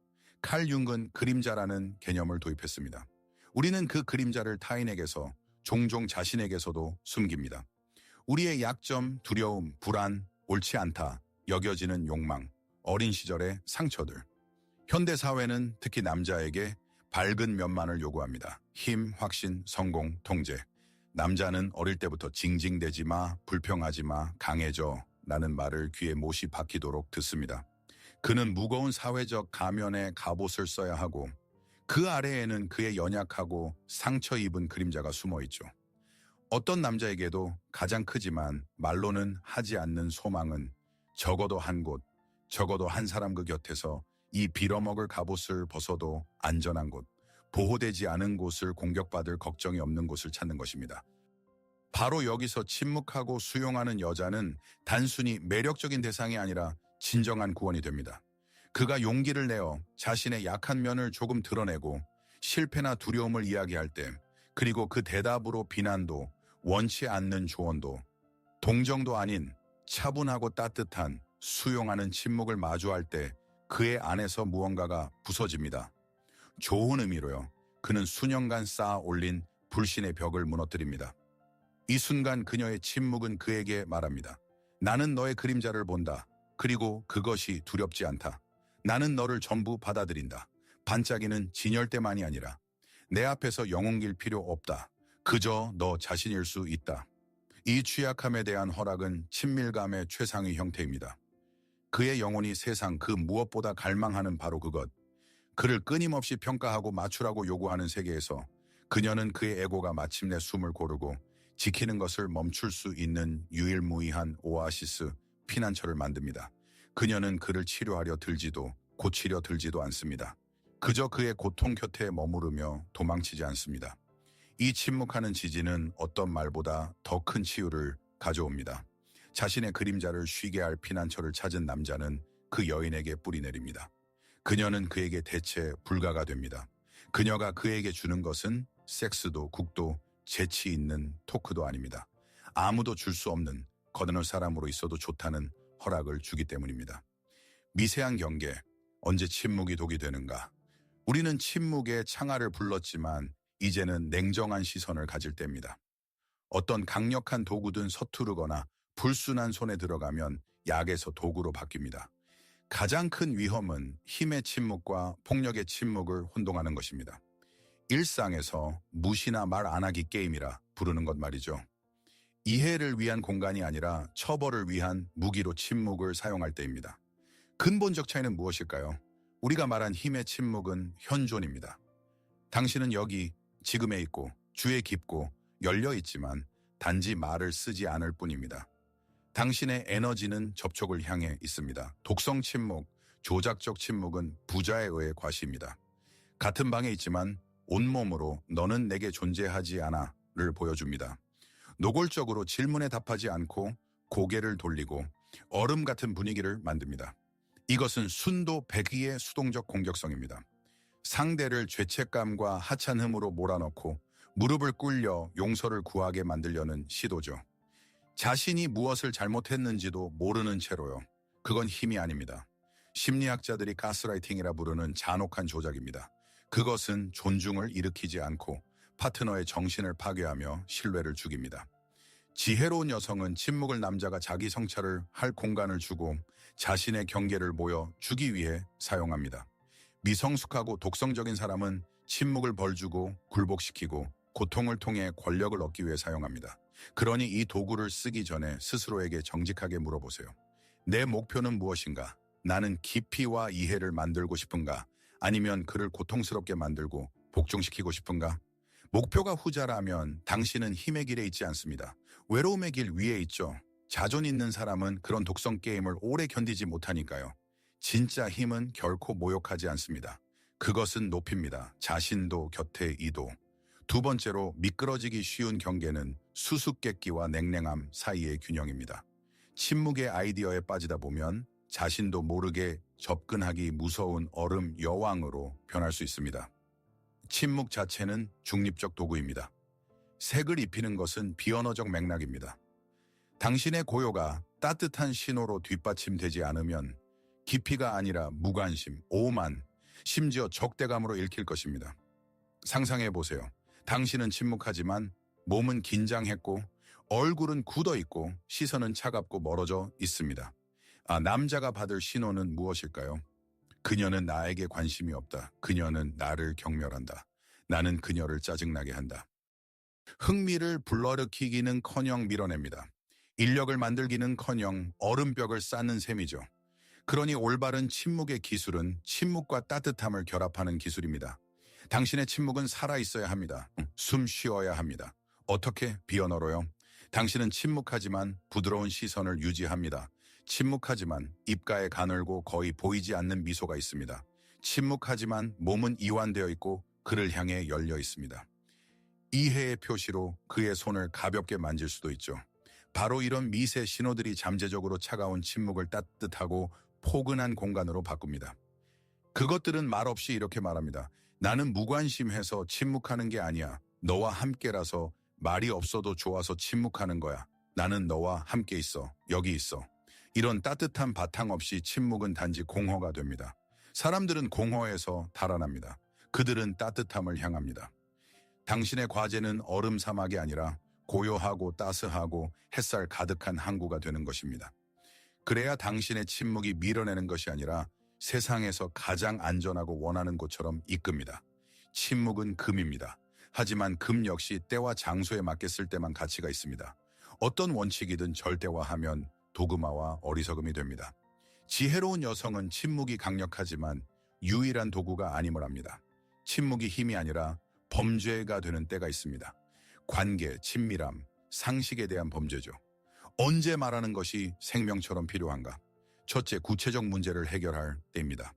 Speaker 1: 칼 융은 그림자라는 개념을 도입했습니다. 우리는 그 그림자를 타인에게서 종종 자신에게서도 숨깁니다. 우리의 약점, 두려움, 불안, 옳지 않다, 여겨지는 욕망, 어린 시절의 상처들. 현대 사회는 특히 남자에게 밝은 면만을 요구합니다. 힘, 확신, 성공, 통제. 남자는 어릴 때부터 징징대지 마, 불평하지 마, 강해져 라는 말을 귀에 못이 박히도록 듣습니다. 그는 무거운 사회적 가면에 갑옷을 써야 하고 그 아래에는 그의 연약하고 상처 입은 그림자가 숨어 있죠. 어떤 남자에게도 가장 크지만 말로는 하지 않는 소망은 적어도 한 곳, 적어도 한 사람 그 곁에서 이 빌어먹을 갑옷을 벗어도 안전한 곳, 보호되지 않은 곳을 공격받을 걱정이 없는 곳을 찾는 것입니다. 바로 여기서 침묵하고 수용하는 여자는 단순히 매력적인 대상이 아니라 진정한 구원이 됩니다. 그가 용기를 내어 자신의 약한 면을 조금 드러내고 실패나 두려움을 이야기할 때, 그리고 그 대답으로 비난도 원치 않는 조언도 동정도 아닌 차분하고 따뜻한 수용하는 침묵을 마주할 때 그의 안에서 무언가가 부서집니다. 좋은 의미로요. 그는 수년간 쌓아 올린 불신의 벽을 무너뜨립니다. 이 순간 그녀의 침묵은 그에게 말합니다. 나는 너의 그림자를 본다. 그리고 그것이 두렵지 않다. 나는 너를 전부 받아들인다. 반짝이는 진열대만이 아니라 내 앞에서 영웅길 필요 없다. 그저 너 자신일 수 있다. 이 취약함에 대한 허락은 친밀감의 최상의 형태입니다. 그의 영혼이 세상 그 무엇보다 갈망하는 바로 그것. 그를 끊임없이 평가하고 맞추라고 요구하는 세계에서 그녀는 그의 에고가 마침내 숨을 고르고 지키는 것을 멈출 수 있는 유일무이한 오아시스, 피난처를 만듭니다. 그녀는 그를 치료하려 들지도 고치려 들지도 않습니다. 그저 그의 고통 곁에 머무르며 도망치지 않습니다. 이 침묵하는 지지는 어떤 말보다 더 큰 치유를 가져옵니다. 자신의 그림자를 쉬게 할 피난처를 찾은 남자는 그 여인에게 뿌리내립니다. 그녀는 그에게 대체 불가가 됩니다. 그녀가 그에게 주는 것은 섹스도 국도 재치 있는 토크도 아닙니다. 아무도 줄 수 없는 거느널 사람으로 있어도 좋다는 허락을 주기 때문입니다. 미세한 경계, 언제 침묵이 독이 되는가? 우리는 침묵의 창하를 불렀지만 이제는 냉정한 시선을 가질 때입니다. 어떤 강력한 도구든 서투르거나 불순한 손에 들어가면 약에서 도구로 바뀝니다. 가장 큰 위험은 힘의 침묵과 폭력의 침묵을 혼동하는 것입니다. 일상에서 무시나 말 안 하기 게임이라 부르는 것 말이죠. 이해를 위한 공간이 아니라 처벌을 위한 무기로 침묵을 사용할 때입니다. 근본적 차이는 무엇일까요? 우리가 말한 힘의 침묵은 현존입니다. 당신은 여기 지금에 있고 주에 깊고 열려 있지만 단지 말을 쓰지 않을 뿐입니다. 당신의 에너지는 접촉을 향해 있습니다. 독성 침묵, 조작적 침묵은 부자에 의해 과시입니다. 같은 방에 있지만 온몸으로 너는 내게 존재하지 않아를 보여줍니다. 노골적으로 질문에 답하지 않고 고개를 돌리고 얼음 같은 분위기를 만듭니다. 이것은 순도 백위의 수동적 공격성입니다. 상대를 죄책감과 하찮음으로 몰아넣고 무릎을 꿇려 용서를 구하게 만들려는 시도죠. 자신이 무엇을 잘못했는지도 모르는 채로요. 그건 힘이 아닙니다. 심리학자들이 가스라이팅이라 부르는 잔혹한 조작입니다. 그것은 존중을 일으키지 않고 파트너의 정신을 파괴하며 신뢰를 죽입니다. 지혜로운 여성은 침묵을 남자가 자기 성찰을 할 공간을 주고 자신의 경계를 보여주기 위해 사용합니다. 미성숙하고 독성적인 사람은 침묵을 벌주고 굴복시키고 고통을 통해 권력을 얻기 위해 사용합니다. 그러니 이 도구를 쓰기 전에 스스로에게 정직하게 물어보세요. 내 목표는 무엇인가? 나는 깊이와 이해를 만들고 싶은가? 아니면 그를 고통스럽게 만들고 복종시키고 싶은가? 목표가 후자라면 당신은 힘의 길에 있지 않습니다. 외로움의 길 위에 있죠. 자존 있는 사람은 그런 독성 게임을 오래 견디지 못하니까요. 진짜 힘은 결코 모욕하지 않습니다. 그것은 높입니다. 자신도 곁에 이도. 두 번째로 미끄러지기 쉬운 경계는 수수께끼와 냉랭함 사이의 균형입니다. 침묵의 아이디어에 빠지다 보면 자신도 모르게 접근하기 무서운 얼음 여왕으로 변할 수 있습니다. 침묵 자체는 중립적 도구입니다. 색을 입히는 것은 비언어적 맥락입니다. 당신의 고요가 따뜻한 신호로 뒷받침되지 않으면 깊이가 아니라 무관심, 오만, 심지어 적대감으로 읽힐 것입니다. 상상해 보세요. 당신은 침묵하지만 몸은 긴장했고 얼굴은 굳어있고 시선은 차갑고 멀어져 있습니다. 남자가 받을 신호는 무엇일까요? 그녀는 나에게 관심이 없다. 그녀는 나를 경멸한다. 나는 그녀를 짜증나게 한다. 흥미를 불러일으키기는커녕 밀어냅니다. 인력을 만들기는커녕 얼음벽을 쌓는 셈이죠. 그러니 올바른 침묵의 기술은 침묵과 따뜻함을 결합하는 기술입니다. 당신의 침묵은 살아있어야 합니다. 숨 쉬어야 합니다. 어떻게? 비언어로요. 당신은 침묵하지만 부드러운 시선을 유지합니다. 침묵하지만 입가에 가늘고 거의 보이지 않는 미소가 있습니다. 침묵하지만 몸은 이완되어 있고 그를 향해 열려 있습니다. 이해의 표시로 그의 손을 가볍게 만질 수도 있죠. 바로 이런 미세 신호들이 잠재적으로 차가운 침묵을 따뜻하고 포근한 공간으로 바꿉니다. 그것들은 말없이 이렇게 말합니다. 나는 무관심해서 침묵하는 게 아니야. 너와 함께라서 말이 없어도 좋아서 침묵하는 거야. 나는 너와 함께 있어. 여기 있어. 이런 따뜻한 바탕 없이 침묵은 단지 공허가 됩니다. 사람들은 공허에서 달아납니다. 그들은 따뜻함을 향합니다. 당신의 과제는 얼음 사막이 아니라 고요하고 따스하고 햇살 가득한 항구가 되는 것입니다. 그래야 당신의 침묵이 밀어내는 것이 아니라 세상에서 가장 안전하고 원하는 곳처럼 이끕니다. 침묵은 금입니다. 하지만 금 역시 때와 장소에 맞게 쓸 때만 가치가 있습니다. 어떤 원칙이든 절대화하면 도그마와 어리석음이 됩니다. 지혜로운 여성은 침묵이 강력하지만 유일한 도구가 아님을 압니다. 침묵이 힘이 아니라 범죄가 되는 때가 있습니다. 관계, 친밀함, 상식에 대한 범죄죠. 언제 말하는 것이 생명처럼 필요한가? 첫째, 구체적 문제를 해결할 때입니다.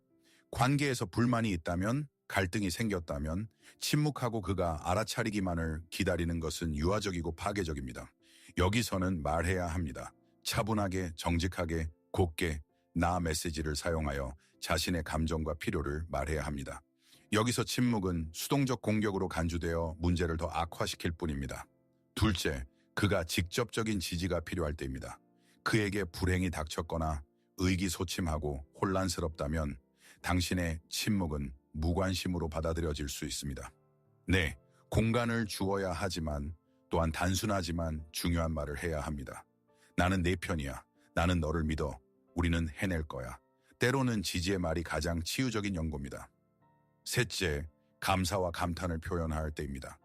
Speaker 1: 관계에서 불만이 있다면, 갈등이 생겼다면 침묵하고 그가 알아차리기만을 기다리는 것은 유아적이고 파괴적입니다. 여기서는 말해야 합니다. 차분하게, 정직하게, 곱게 나 메시지를 사용하여 자신의 감정과 필요를 말해야 합니다. 여기서 침묵은 수동적 공격으로 간주되어 문제를 더 악화시킬 뿐입니다. 둘째, 그가 직접적인 지지가 필요할 때입니다. 그에게 불행이 닥쳤거나 의기소침하고 혼란스럽다면 당신의 침묵은 무관심으로 받아들여질 수 있습니다. 네, 공간을 주어야 하지만 또한 단순하지만 중요한 말을 해야 합니다. 나는 내 편이야. 나는 너를 믿어. 우리는 해낼 거야. 때로는 지지의 말이 가장 치유적인 연고입니다. 셋째, 감사와 감탄을 표현할 때입니다.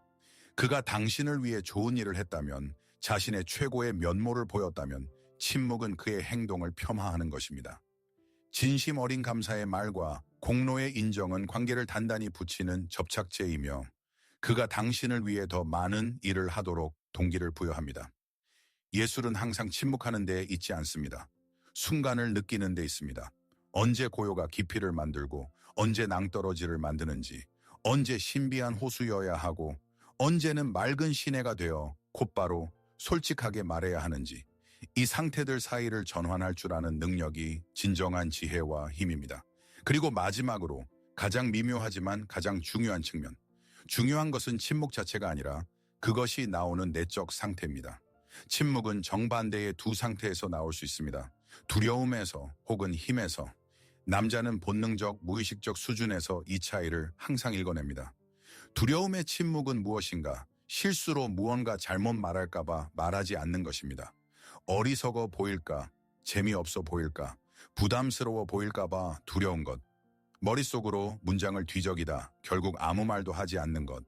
Speaker 1: 그가 당신을 위해 좋은 일을 했다면, 자신의 최고의 면모를 보였다면 침묵은 그의 행동을 폄하하는 것입니다. 진심 어린 감사의 말과 공로의 인정은 관계를 단단히 붙이는 접착제이며 그가 당신을 위해 더 많은 일을 하도록 동기를 부여합니다. 예술은 항상 침묵하는 데 있지 않습니다. 순간을 느끼는 데 있습니다. 언제 고요가 깊이를 만들고 언제 낭떠러지를 만드는지, 언제 신비한 호수여야 하고 언제는 맑은 시내가 되어 곧바로 솔직하게 말해야 하는지, 이 상태들 사이를 전환할 줄 아는 능력이 진정한 지혜와 힘입니다. 그리고 마지막으로 가장 미묘하지만 가장 중요한 측면. 중요한 것은 침묵 자체가 아니라 그것이 나오는 내적 상태입니다. 침묵은 정반대의 두 상태에서 나올 수 있습니다. 두려움에서 혹은 힘에서. 남자는 본능적, 무의식적 수준에서 이 차이를 항상 읽어냅니다. 두려움의 침묵은 무엇인가? 실수로 무언가 잘못 말할까봐 말하지 않는 것입니다. 어리석어 보일까? 재미없어 보일까? 부담스러워 보일까봐 두려운 것. 머릿속으로 문장을 뒤적이다 결국 아무 말도 하지 않는 것.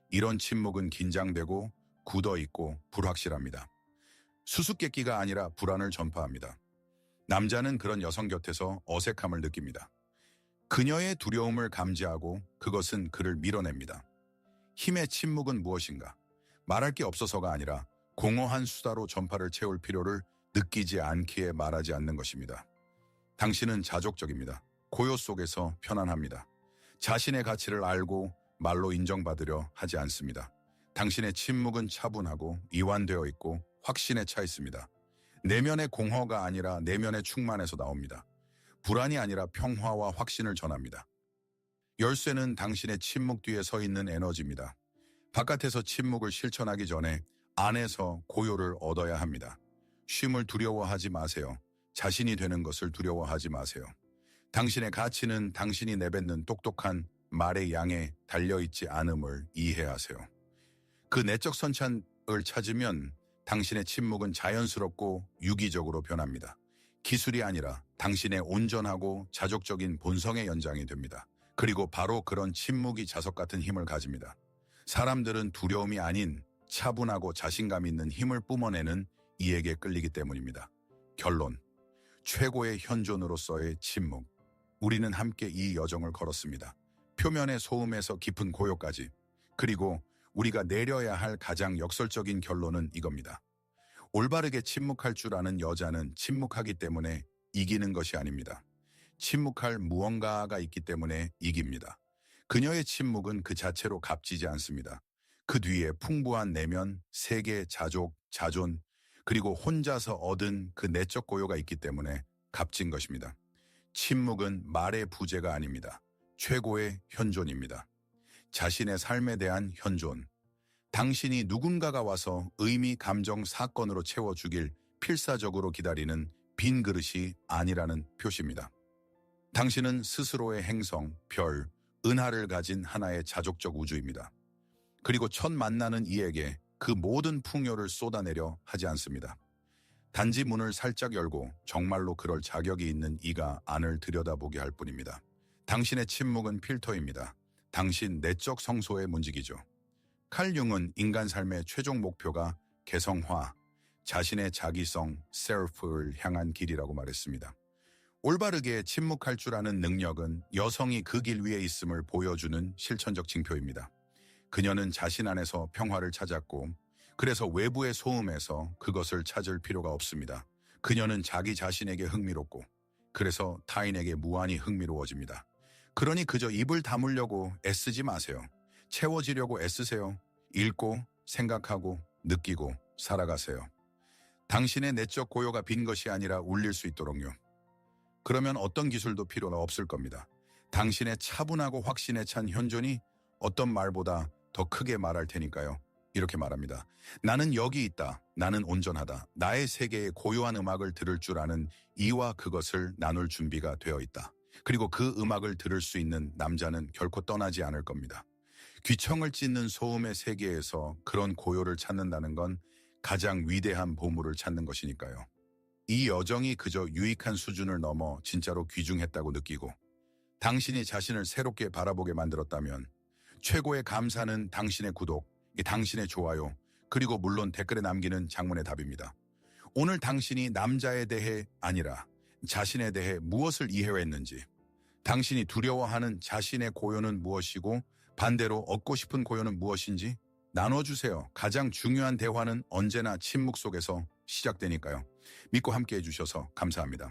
Speaker 1: 이런 침묵은 긴장되고 굳어있고 불확실합니다. 수수께끼가 아니라 불안을 전파합니다. 남자는 그런 여성 곁에서 어색함을 느낍니다. 그녀의 두려움을 감지하고 그것은 그를 밀어냅니다. 힘의 침묵은 무엇인가? 말할 게 없어서가 아니라 공허한 수다로 전파를 채울 필요를 느끼지 않기에 말하지 않는 것입니다. 당신은 자족적입니다. 고요 속에서 편안합니다. 자신의 가치를 알고 말로 인정받으려 하지 않습니다. 당신의 침묵은 차분하고 이완되어 있고 확신에 차 있습니다. 내면의 공허가 아니라 내면의 충만에서 나옵니다. 불안이 아니라 평화와 확신을 전합니다. 열쇠는 당신의 침묵 뒤에 서 있는 에너지입니다. 바깥에서 침묵을 실천하기 전에 안에서 고요를 얻어야 합니다. 쉼을 두려워하지 마세요. 자신이 되는 것을 두려워하지 마세요. 당신의 가치는 당신이 내뱉는 똑똑한 말의 양에 달려있지 않음을 이해하세요. 그 내적 선찬을 찾으면 당신의 침묵은 자연스럽고 유기적으로 변합니다. 기술이 아니라 당신의 온전하고 자족적인 본성의 연장이 됩니다. 그리고 바로 그런 침묵이 자석 같은 힘을 가집니다. 사람들은 두려움이 아닌 차분하고 자신감 있는 힘을 뿜어내는 이에게 끌리기 때문입니다. 결론, 최고의 현존으로서의 침묵. 우리는 함께 이 여정을 걸었습니다. 표면의 소음에서 깊은 고요까지. 그리고 우리가 내려야 할 가장 역설적인 결론은 이겁니다. 올바르게 침묵할 줄 아는 여자는 침묵하기 때문에 이기는 것이 아닙니다. 침묵할 무언가가 있기 때문에 이깁니다. 그녀의 침묵은 그 자체로 값지지 않습니다. 그 뒤에 풍부한 내면, 세계, 자족, 자존, 그리고 혼자서 얻은 그 내적 고요가 있기 때문에 값진 것입니다. 침묵은 말의 부재가 아닙니다. 최고의 현존입니다. 자신의 삶에 대한 현존. 당신이 누군가가 와서 의미, 감정, 사건으로 채워주길 필사적으로 기다리는 빈 그릇이 아니라는 표시입니다. 당신은 스스로의 행성, 별, 은하를 가진 하나의 자족적 우주입니다. 그리고 첫 만나는 이에게 그 모든 풍요를 쏟아내려 하지 않습니다. 단지 문을 살짝 열고 정말로 그럴 자격이 있는 이가 안을 들여다보게 할 뿐입니다. 당신의 침묵은 필터입니다. 당신 내적 성소의 문지기죠. 칼 융은 인간 삶의 최종 목표가 개성화, 자신의 자기성, 셀프를 향한 길이라고 말했습니다. 올바르게 침묵할 줄 아는 능력은 여성이 그 길 위에 있음을 보여주는 실천적 징표입니다. 그녀는 자신 안에서 평화를 찾았고, 그래서 외부의 소음에서 그것을 찾을 필요가 없습니다. 그녀는 자기 자신에게 흥미롭고, 그래서 타인에게 무한히 흥미로워집니다. 그러니 그저 입을 다물려고 애쓰지 마세요. 채워지려고 애쓰세요. 읽고, 생각하고, 느끼고, 살아가세요. 당신의 내적 고요가 빈 것이 아니라 울릴 수 있도록요. 그러면 어떤 기술도 필요가 없을 겁니다. 당신의 차분하고 확신에 찬 현존이 어떤 말보다 더 크게 말할 테니까요. 이렇게 말합니다. 나는 여기 있다. 나는 온전하다. 나의 세계의 고요한 음악을 들을 줄 아는 이와 그것을 나눌 준비가 되어 있다. 그리고 그 음악을 들을 수 있는 남자는 결코 떠나지 않을 겁니다. 귀청을 찢는 소음의 세계에서 그런 고요를 찾는다는 건 가장 위대한 보물을 찾는 것이니까요. 이 여정이 그저 유익한 수준을 넘어 진짜로 귀중했다고 느끼고 당신이 자신을 새롭게 바라보게 만들었다면 최고의 감사는 당신의 구독, 당신의 좋아요, 그리고 물론 댓글에 남기는 장문의 답입니다. 오늘 당신이 남자에 대해 아니라 자신에 대해 무엇을 이해했는지, 당신이 두려워하는 자신의 고요는 무엇이고 반대로 얻고 싶은 고요는 무엇인지 나눠주세요. 가장 중요한 대화는 언제나 침묵 속에서 시작되니까요. 믿고 함께 해주셔서 감사합니다.